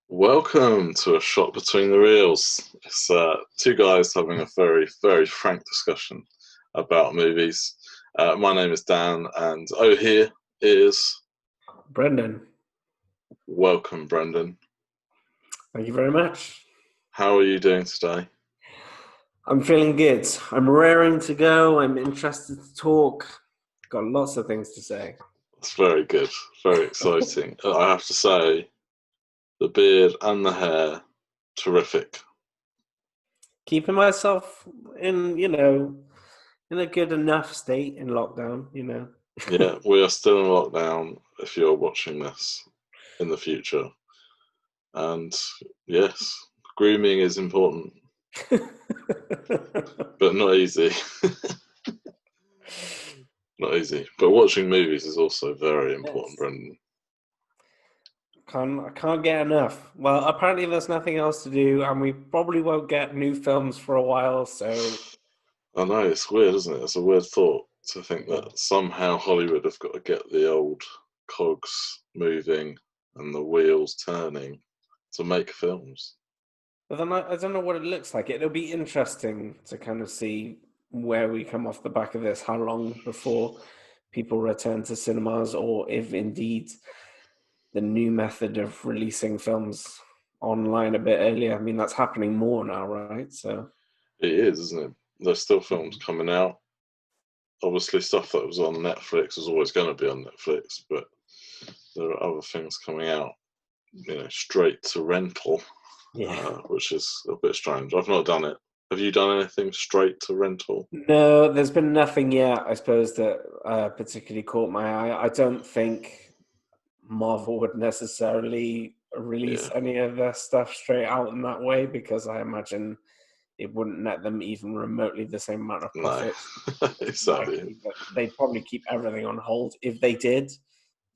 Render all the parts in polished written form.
Welcome to A Shot Between the Reels. It's two guys having a very, very frank discussion about movies. My name is Dan, and here is Brendan, welcome, Brendan. thank you very much. How are you doing today? I'm feeling good. I'm raring to go. I'm interested to talk. Got lots of things to say. It's very good, very exciting. I have to say, the beard and the hair, terrific. Keeping myself in a good enough state in lockdown. Yeah, we are still in lockdown if you're watching this in the future. And yes, grooming is important, but not easy. Not easy. But watching movies is also very important, Yes. Brendan. I can't get enough. Well, apparently there's nothing else to do, and we probably won't get new films for a while, so I know, it's weird, isn't it? It's a weird thought to think yeah. that somehow Hollywood have got to get the old cogs moving and the wheels turning to make films. But then I don't know what it looks like. It'll be interesting to kind of see where we come off the back of this, how long before people return to cinemas, or if indeed the new method of releasing films online a bit earlier. I mean, that's happening more now, right? So, It is, isn't it? There's still films mhm. coming out. Obviously, stuff that was on Netflix is always going to be on Netflix, but there are other things coming out, straight to rental, Yeah. which is a bit strange. I've not done it. Have you done anything straight to rental? No, there's been nothing yet, I suppose, that particularly caught my eye. I don't think Marvel would necessarily release Yeah, any of their stuff straight out in that way because I imagine it wouldn't net them even remotely the same amount of no, profit. exactly. They'd probably keep everything on hold. If they did,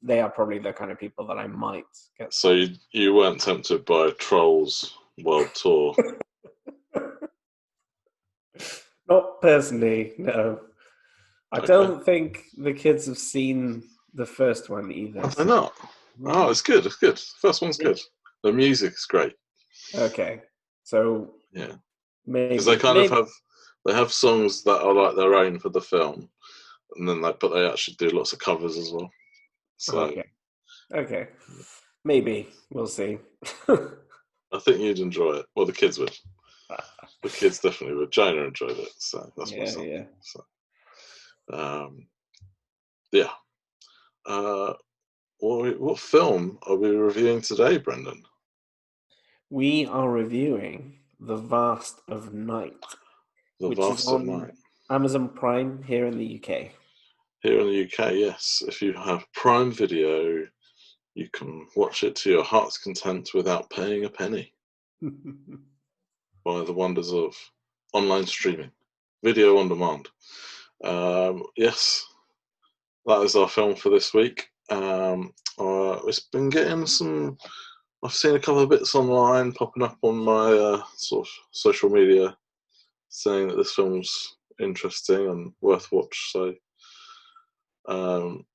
they are probably the kind of people that I might get So something. you weren't tempted by Trolls World Tour? Not personally, no. I Okay. don't think the kids have seen the first one either. Have they So not? Oh, it's good. It's good. First one's yeah. good. The music's great. Okay. So Yeah, because they maybe, kind of maybe. have songs that are like their own for the film, and then they actually do lots of covers as well. So Okay. Okay. Maybe we'll see. I think you'd enjoy it. Well, the kids would. The kids definitely would. Jonah enjoyed it, so that's my Yeah, son. yeah. So um, yeah. Uh, what film are we reviewing today, Brendan? We are reviewing The Vast of Night, The which is Vast of Night. on Amazon Prime here in the UK. Here in the UK, yes. If you have Prime Video, you can watch it to your heart's content without paying a penny by the wonders of online streaming, video on demand. Yes, that is our film for this week. It's been getting some. I've seen a couple of bits online popping up on my sort of social media saying that this film's interesting and worth watch. So um,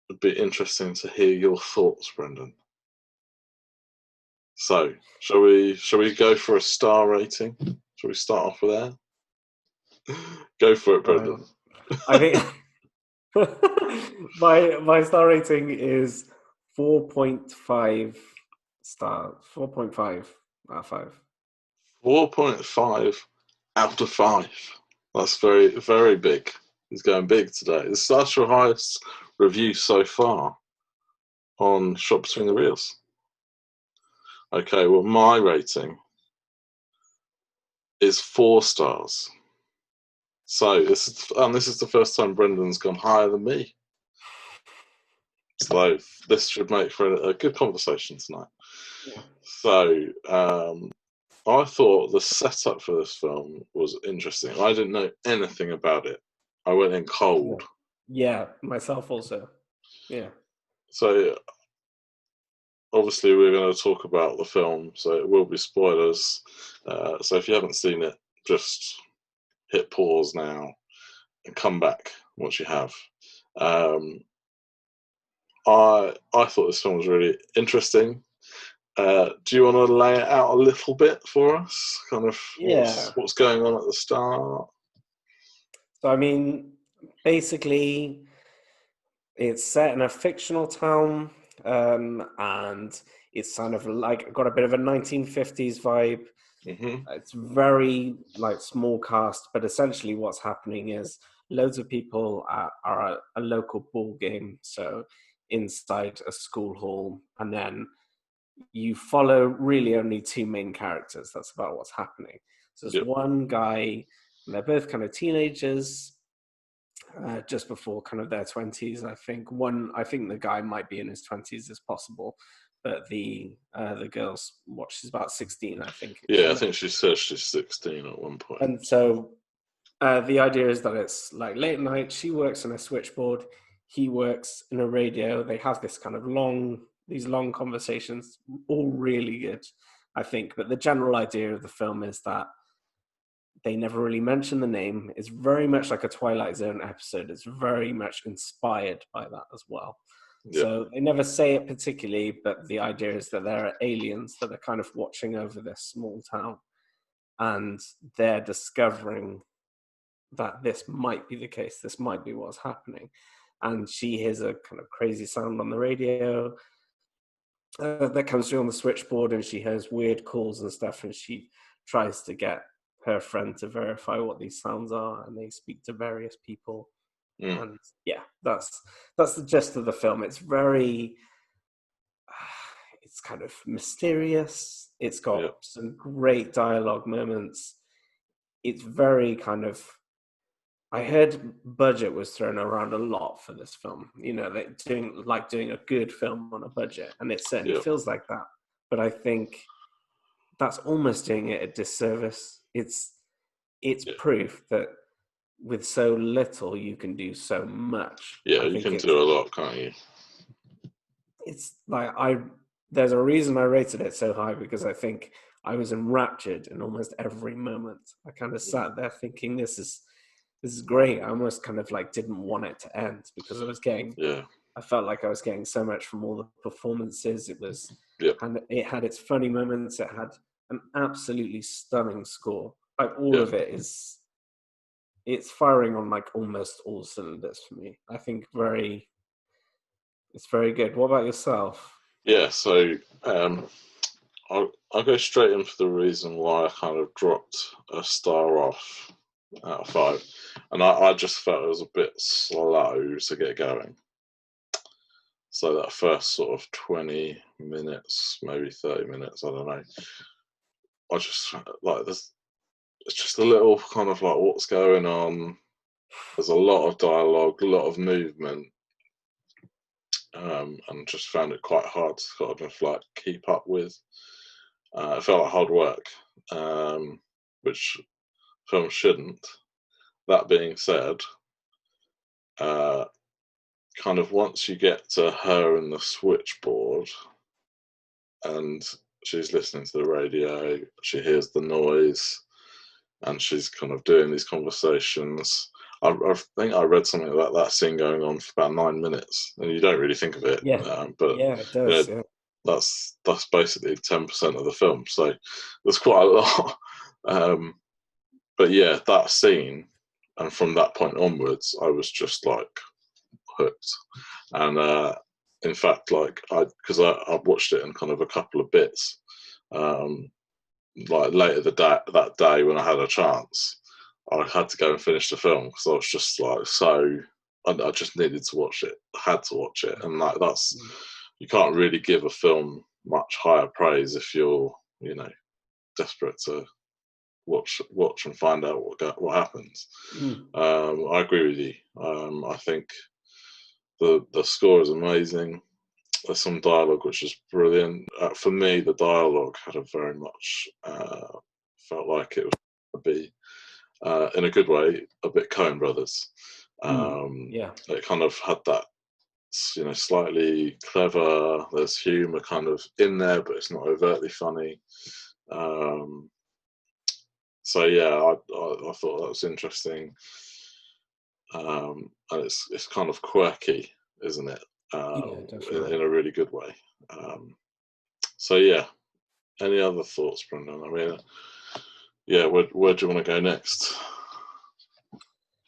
it'd be interesting to hear your thoughts, Brendan. So shall we go for a star rating? Shall we start off with there? Go for it, Brendan. I think my star rating is 4.5 stars. 4.5 out of 5. 4.5 out of 5. That's very, very big. He's going big today. It's that's your highest review so far on Shot Between the Reels. Okay, well, my rating is 4 stars. So this is the first time Brendan's gone higher than me. So this should make for a good conversation tonight. Yeah. So I thought the setup for this film was interesting. I didn't know anything about it. I went in cold. Yeah, myself also. Yeah. So obviously we're going to talk about the film, so it will be spoilers. So if you haven't seen it, just hit pause now and come back once you have. Um, I thought this film was really interesting. Do you want to lay it out a little bit for us? Kind of Yeah. what's going on at the start? So, I mean, basically, it's set in a fictional town, and it's kind of like got a bit of a 1950s vibe. Hmm. It's very like small cast, but essentially what's happening is loads of people are at a local ball game, so inside a school hall, and then you follow really only two main characters. That's about what's happening. So there's Yep. one guy, and they're both kind of teenagers, just before kind of their 20s. I think the guy might be in his 20s as possible, but the girl's what, she's about 16, I think. Yeah, I think she says she's 16 at one point. And so the idea is that it's like late at night. She works on a switchboard. He works in a radio. They have this kind of these long conversations, all really good, I think. But the general idea of the film is that they never really mention the name. It's very much like a Twilight Zone episode. It's very much inspired by that as well. Yeah, So they never say it particularly, but the idea is that there are aliens that are kind of watching over this small town, and they're discovering that this might be the case. This might be what's happening. And she hears a kind of crazy sound on the radio that comes through on the switchboard, and she hears weird calls and stuff. And she tries to get her friend to verify what these sounds are, and they speak to various people. mm, And yeah, that's the gist of the film. It's very, it's kind of mysterious. It's got yeah, some great dialogue moments. It's very kind of, I heard budget was thrown around a lot for this film. You know, they doing a good film on a budget, and it certainly yeah, feels like that. But I think that's almost doing it a disservice. It's yeah. proof that with so little you can do so much. Yeah, I you think can do a lot, can't you? it's like I there's a reason I rated it so high, because I think I was enraptured in almost every moment. I kind of Mm, sat there thinking this is great. I almost kind of like didn't want it to end, because yeah, I felt like I was getting so much from all the performances. yeah, And it had its funny moments. It had an absolutely stunning score. Like all yeah, of it's firing on like almost all cylinders for me. I think it's very good. What about yourself? yeah. So I'll go straight in for the reason why I kind of dropped a star off out of 5, and I just felt it was a bit slow to get going. So that first sort of 20 minutes, maybe 30 minutes, I don't know. I just like there's it's just a little kind of like what's going on. There's a lot of dialogue, a lot of movement, and just found it quite hard to kind of like keep up with. It felt like hard work, which film shouldn't. That being said, uh, kind of once you get to her in the switchboard and she's listening to the radio, she hears the noise, and she's kind of doing these conversations. I think I read something about that scene going on for about 9 minutes, and you don't really think of it, Yeah, but yeah, it you know does. Yeah. that's basically 10% of the film, so there's quite a lot. Um, but yeah, that scene, and from that point onwards, I was just like hooked. And in fact, like I watched it in kind of a couple of bits, um, like later that day when I had a chance, I had to go and finish the film because I was just like so. I just needed to watch it. I had to watch it, and like that's Mm. you can't really give a film much higher praise if you're desperate to watch and find out what happens. Mm. I agree with you. I think the score is amazing. There's some dialogue which is brilliant. For me, the dialogue had a very much felt like it was to be in a good way a bit Coen Brothers. Mm. Yeah. It kind of had that slightly clever. There's humour kind of in there, but it's not overtly funny. Um, so yeah, I thought that was interesting, and it's kind of quirky, isn't it? Yeah, In definitely. a really good way. Um, So yeah, any other thoughts, Brendan? I mean, yeah, where do you want to go next?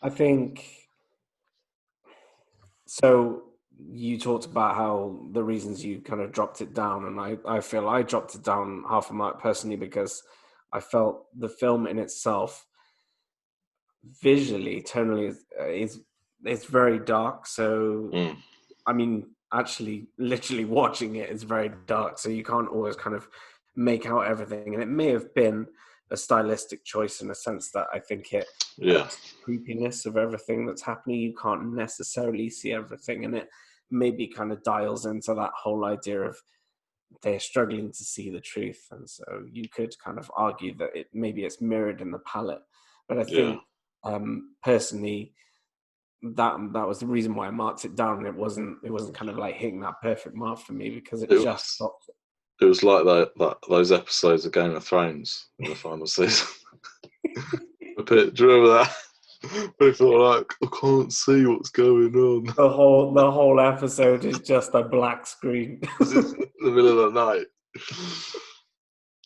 I think so. You talked about how the reasons you kind of dropped it down, and I feel I dropped it down half a mark personally because I felt the film in itself, visually, tonally, is it's very dark. So, Mm, I mean, actually, literally watching it is very dark. So you can't always kind of make out everything, and it may have been a stylistic choice in a sense that I think it yeah, helps the creepiness of everything that's happening. You can't necessarily see everything, and it maybe kind of dials into that whole idea of they're struggling to see the truth, and so you could kind of argue that it maybe it's mirrored in the palette. But I yeah. think personally that was the reason why I marked it down. It wasn't kind of like hitting that perfect mark for me because it It just was stopped. it was like those episodes of Game of Thrones in the final season. Do you remember that? People are like, I can't see what's going on. The whole episode is just a black screen. It's in the middle of the night.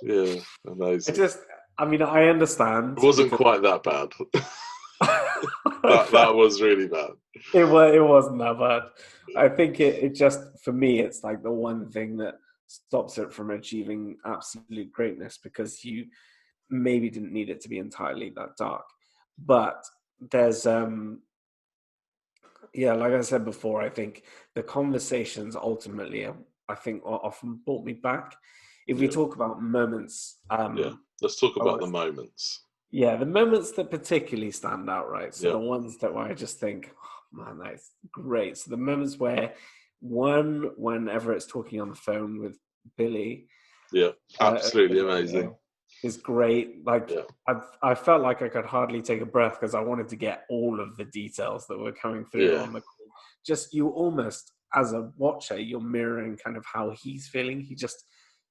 Yeah, amazing. I mean, I understand It wasn't because quite that bad. that was really bad. it wasn't that bad. I think it just for me it's like the one thing that stops it from achieving absolute greatness because you maybe didn't need it to be entirely that dark. But there's yeah, like I said before, I think the conversations ultimately I think often brought me back. If we Yeah, talk about moments, yeah. Let's talk I about want the to moments. yeah, the moments that particularly stand out, right? So Yeah, the ones that where I just think, oh, man, that's great. So the moments where whenever it's talking on the phone with Billy, yeah. Absolutely yeah, amazing. is great. Like Yeah, I felt like I could hardly take a breath because I wanted to get all of the details that were coming through yeah, on the call. Just you almost as a watcher, you're mirroring kind of how he's feeling. He just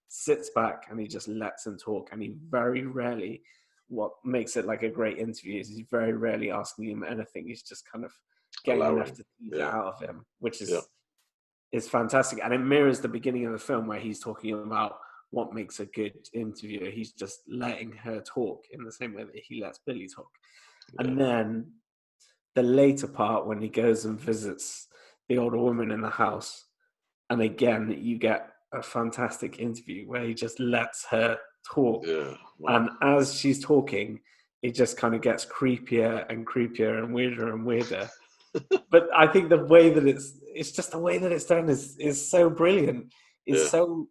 sits back and he just lets him talk, and he very rarely. What makes it like a great interview is he's very rarely asking him anything. He's just kind of getting enough allowing. to tease it Yeah, out of him, which yeah, is fantastic. And it mirrors the beginning of the film where he's talking about what makes a good interviewer. He's just letting her talk in the same way that he lets Billy talk. yeah, And then the later part when he goes and visits the older woman in the house, and again you get a fantastic interview where he just lets her talk, yeah. Wow. and as she's talking it just kind of gets creepier and creepier and weirder. But I think the way that it's just the way that it's done is so brilliant, is Yeah. so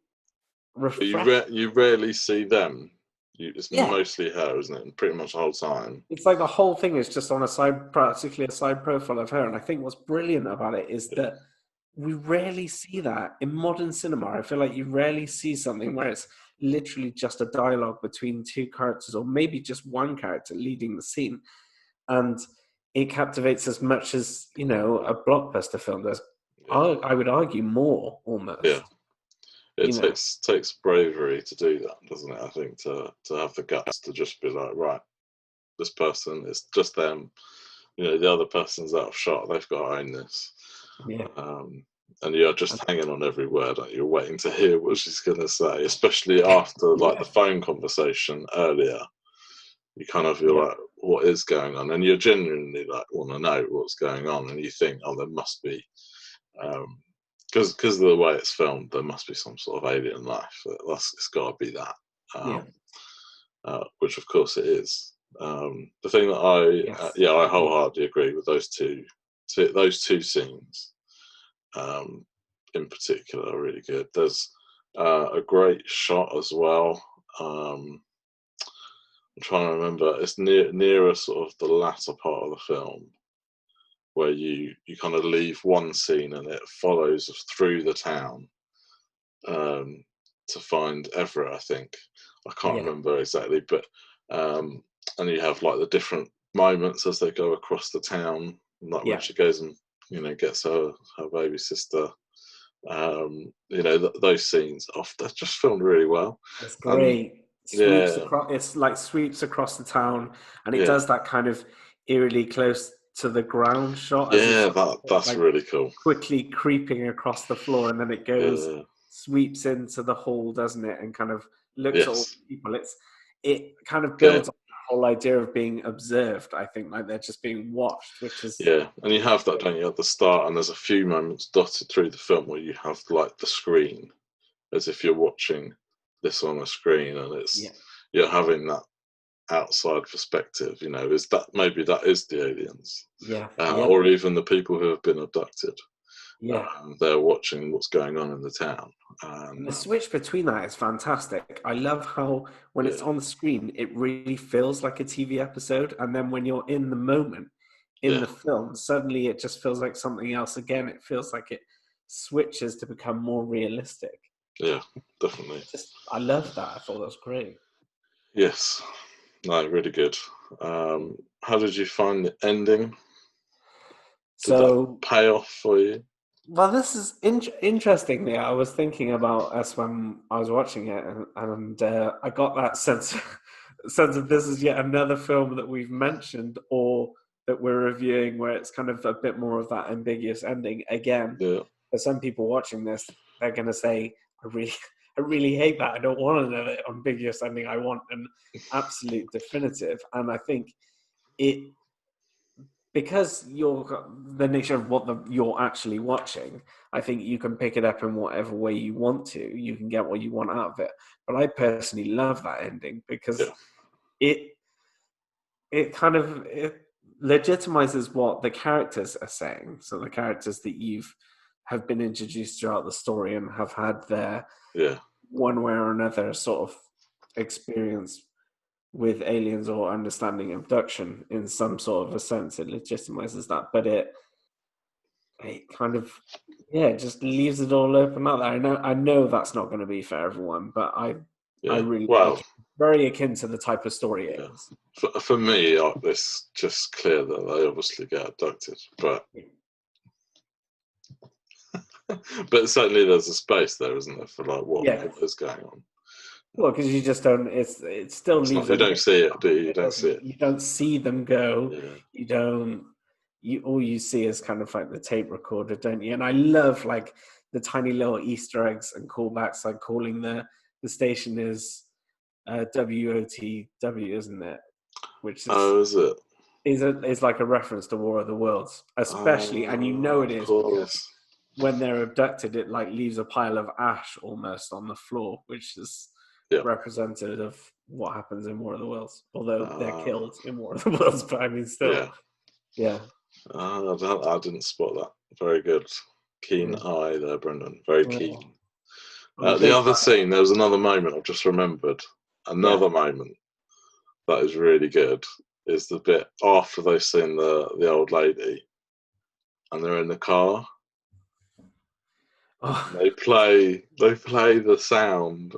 But refreshing. you rarely see them. It's Yeah, mostly her, isn't it? Pretty much the whole time. it's like the whole thing is just on a side, practically a side profile of her. And I think what's brilliant about it is Yeah, that we rarely see that in modern cinema. I feel like you rarely see something where it's literally just a dialogue between two characters, or maybe just one character leading the scene, and it captivates as much as a blockbuster film does. yeah, I would argue more yeah. almost. It You know, takes bravery to do that, doesn't it? I think to have the guts to just be like, right, this person, it's just them. The other person's out of shot. They've got to own this. yeah, And you're just hanging on every word, aren't you? You're waiting to hear what she's going to say, especially after like yeah, the phone conversation earlier. You kind of feel yeah, like, what is going on? And you genuinely like want to know what's going on, and you think, oh, there must be, because of the way it's filmed, there must be some sort of alien life. It's got to be that, yeah. um, which of course it is. The thing that I Yes. wholeheartedly agree with those two scenes, um, in particular, are really good. There's a great shot as well. I'm trying to remember. It's nearer sort of the latter part of the film where you kind of leave one scene and it follows through the town, um, to find Everett. I think I can't Yeah, remember exactly, but and you have like the different moments as they go across the town, like when yeah. she goes and gets her baby sister. Those scenes off. They're just filmed really well, It's and great. Sweeps yeah, across. It's like sweeps across the town, and it yeah, does that kind of eerily close to the ground shot as it's yeah. sort of That's like really cool. quickly creeping across the floor, and then it goes Yeah, sweeps into the hall, doesn't it, and kind of looks at all Yes. the people. It kind of Yeah. builds on the whole idea of being observed. I think like they're just being watched, which is Yeah, and you have that, don't you, at the start, and there's a few moments dotted through the film where you have like the screen, as if you're watching this on a screen, and you're having that outside perspective. Is that maybe that is the aliens, yeah, or even the people who have been abducted? yeah. They're watching what's going on in the town. And the switch between that is fantastic. I love how when it's Yeah. on the screen, it really feels like a TV episode, and then when you're in the moment in Yeah. the film, suddenly it just feels like something else again. It feels like it switches to become more realistic. Yeah, definitely. I love that. I thought that was great. Yes, no, really good. How did you find the ending? Did that pay off for you? Well, this is interestingly. I was thinking about us when I was watching it, and I got that sense of this is yet another film that we've mentioned or that we're reviewing where it's kind of a bit more of that ambiguous ending. Again, Yeah. for some people watching this, they're going to say, I really hate that. I don't want another ambiguous ending. I want an absolute definitive. And I think because the nature of what you're actually watching, I think you can pick it up in whatever way you want to. You can get what you want out of it. But I personally love that ending because it legitimizes what the characters are saying. So the characters that have been introduced throughout the story and have had their one way or another sort of experience with aliens or understanding abduction in some sort of a sense. It legitimizes that, but it kind of just leaves it all open out there. I know that's not going to be for everyone, but I really like it. Very akin to the type of story it is. For me, it's just clear that they obviously get abducted, but but certainly there's a space there, isn't there, for like what is going on. Well, because you just don't. It still leaves. You don't see it, do you? You don't see it. You don't see them go. Yeah. You don't. All you see is kind of like the tape recorder, don't you? And I love like the tiny little Easter eggs and callbacks, like calling the station is WOTW, isn't it? Which is is it? Is like a reference to War of the Worlds, especially, and you know it is because when they're abducted, it like leaves a pile of ash almost on the floor, which is representative of what happens in War of the Worlds. Although they're killed in War of the Worlds, but I mean, still, yeah. I didn't spot that. Very good, keen eye there, Brendan. Very keen. The other scene, there was another moment I've just remembered. Another moment that is really good is the bit after they've seen the old lady and they're in the car. They play the sound,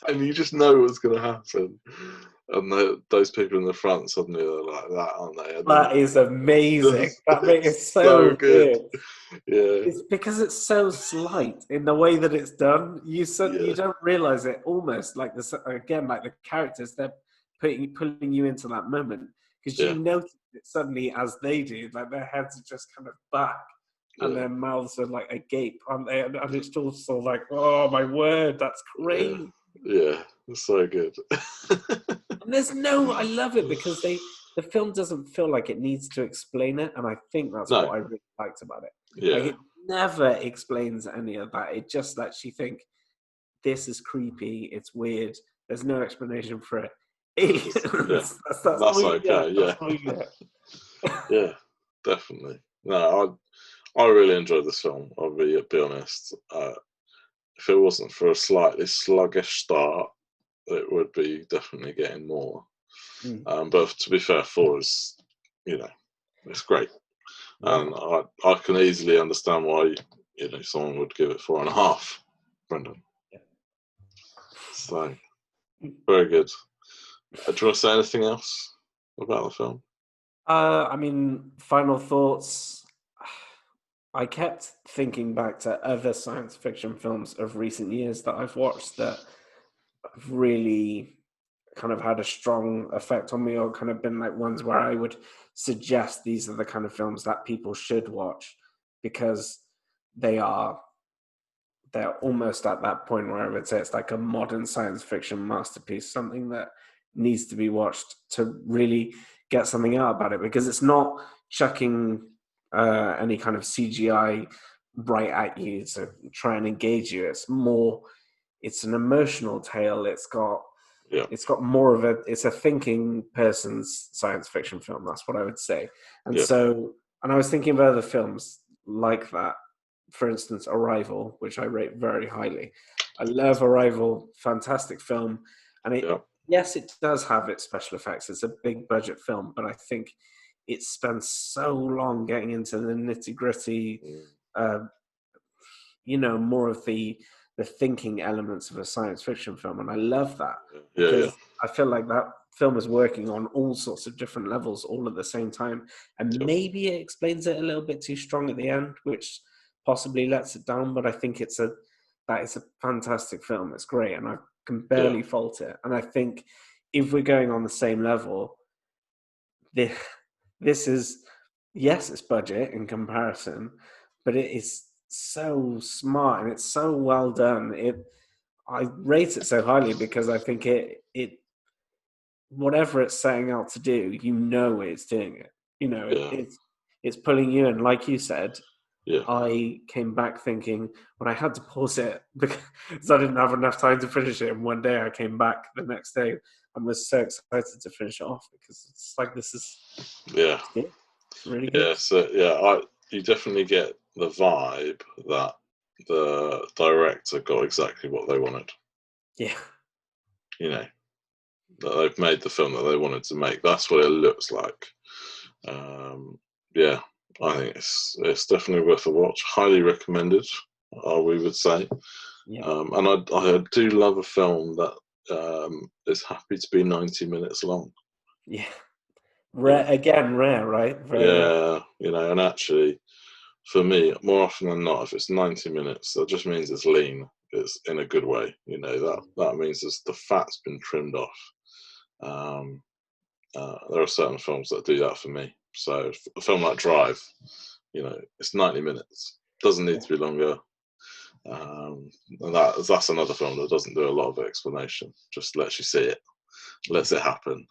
and you just know what's going to happen. And those people in the front suddenly are like that, aren't they? That is amazing. That is so good. Yeah, it's because it's so slight in the way that it's done. You don't realize it almost like this again, like the characters they're pulling you into that moment because you notice it suddenly as they do, like their heads are just kind of back. And their mouths are like agape, aren't they? And it's also like, oh my word, that's crazy. Yeah, it's so good. And I love it because the film doesn't feel like it needs to explain it, and I think that's what I really liked about it. Yeah. Like it never explains any of that. It just lets you think, this is creepy, it's weird. There's no explanation for it. That's okay. Yeah, definitely. No, I really enjoyed this film. I'll be honest. If it wasn't for a slightly sluggish start, it would be definitely getting more. But to be fair, 4 is, it's great, and I can easily understand why someone would give it 4.5, Brendan. Yeah. So very good. Do you want to say anything else about the film? I mean, final thoughts. I kept thinking back to other science fiction films of recent years that I've watched that have really kind of had a strong effect on me, or kind of been like ones where I would suggest these are the kind of films that people should watch because they're they're almost at that point where I would say it's like a modern science fiction masterpiece, something that needs to be watched to really get something out about it, because it's not chucking any kind of CGI right at you to try and engage you. It's an emotional tale. Yeah. It's got more of it's a thinking person's science fiction film. That's what I would say. And Yeah. and I was thinking of other films like that. For instance, Arrival, which I rate very highly. I love Arrival, fantastic film. And Yeah. yes, it does have its special effects. It's a big budget film, but I think it spends so long getting into the nitty gritty, uh, more of the thinking elements of a science fiction film, and I love that Yeah. Yeah. because I feel like that film is working on all sorts of different levels all at the same time, and Yeah. maybe it explains it a little bit too strong at the end, which possibly lets it down. But I think that is a fantastic film. It's great, and I can Yeah. barely fault it. And I think if we're going on the same level, this this is, yes, it's budget in comparison, but it is so smart and it's so well done. I rate it so highly because I think it whatever it's setting out to do, it's doing it. Yeah. It's pulling you in, like you said. Yeah. I came back thinking when I had to pause it because I didn't have enough time to finish it. And one day I came back the next day and was so excited to finish it off because it's like this is Yeah. good. It's really good. Yeah. So you definitely get the vibe that the director got exactly what they wanted. Yeah. That they've made the film that they wanted to make. That's what it looks like. Yeah, I think it's definitely worth a watch. Highly recommended, we would say. Yeah. And I do love a film that is happy to be 90 minutes long. Yeah. Rare, again, rare, right? Very rare. Yeah, and actually, for me, more often than not, if it's 90 minutes, that just means it's lean. It's in a good way. That means the fat's been trimmed off. There are certain films that do that for me. So a film like Drive, it's 90 minutes. Doesn't need to be longer. And that's another film that doesn't do a lot of explanation. Just lets you see it, lets it happen.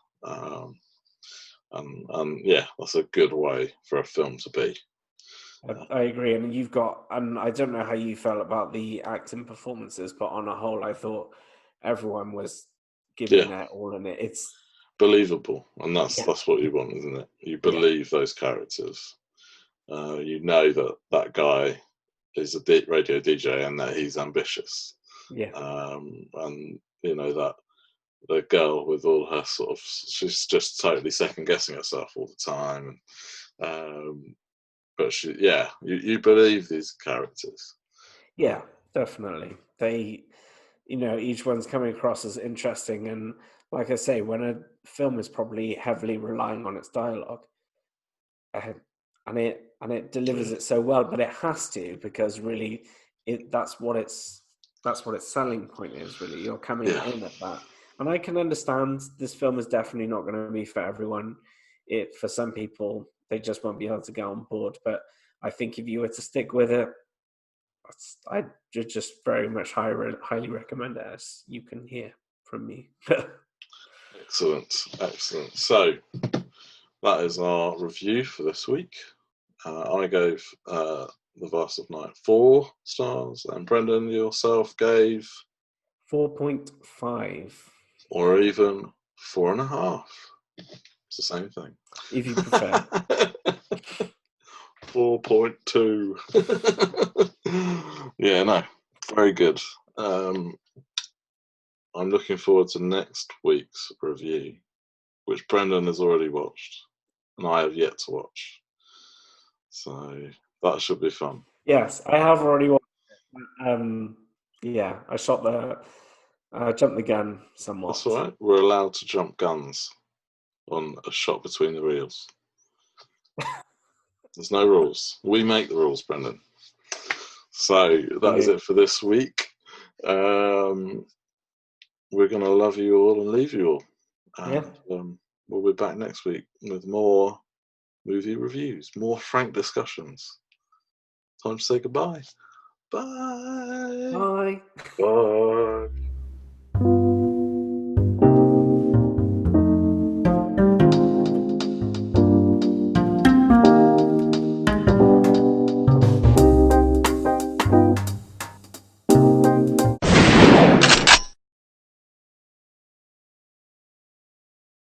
And yeah, that's a good way for a film to be. I agree. And I don't know how you felt about the acting performances, but on a whole, I thought everyone was giving Yeah, their all in it. It's, believable, and that's yeah, what you want, isn't it? You yeah, believe those characters. You know that guy is a radio DJ and that he's ambitious. yeah. And that the girl with all her she's just totally second guessing herself all the time. But you believe these characters. Yeah, definitely. Each one's coming across as interesting. And like I say, when a film is probably heavily relying on its dialogue, uh, and it delivers Yeah, it so well, but it has to, because really, that's what its selling point is. Really, you're coming yeah, in at that, and I can understand this film is definitely not going to be for everyone. For some people, they just won't be able to get on board. But I think if you were to stick with it, I just very much highly recommend it, as you can hear from me. excellent. So that is our review for this week. I gave The Vast of Night 4 stars, and Brendan, yourself gave 4.5, or even 4.5. It's the same thing. if you prefer. 4.2. Yeah, no, very good. I'm looking forward to next week's review, which Brendan has already watched, and I have yet to watch. So that should be fun. Yes, I have already watched it. Yeah, I jumped the gun That's somewhat. all right. We're allowed to jump guns on A Shot Between the Reels. There's no rules. We make the rules, Brendan. So that is it for this week. We're going to love you all and leave you all. And we'll be back next week with more movie reviews, more frank discussions. Time to say goodbye. Bye. Bye. Bye.